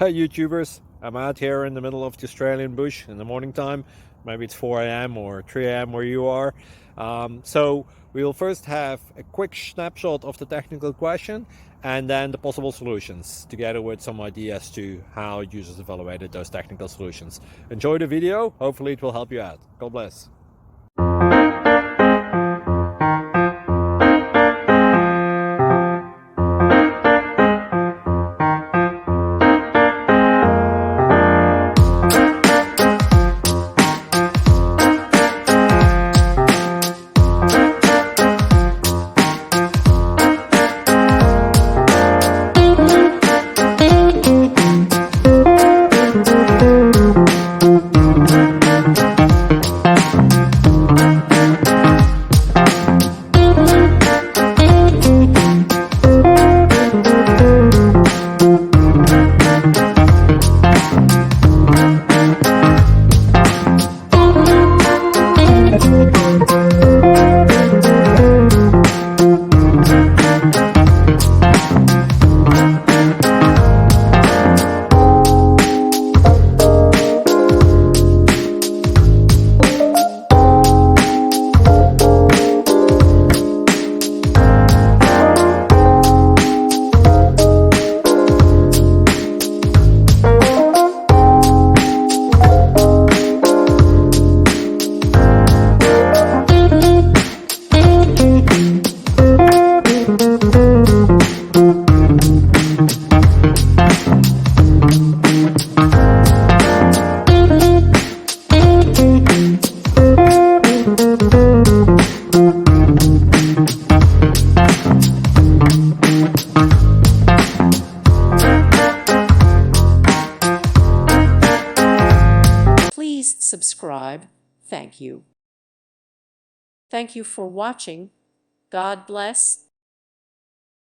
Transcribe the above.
Hey YouTubers, I'm out here in the middle of the Australian bush in the morning time. Maybe it's 4 a.m. or 3 a.m. where you are. So we'll first have a quick snapshot of the technical question and then the possible solutions, together with some ideas to how users evaluated those technical solutions. Enjoy the video, hopefully it will help you out. God bless. Please subscribe. Thank you. Thank you for watching. God bless.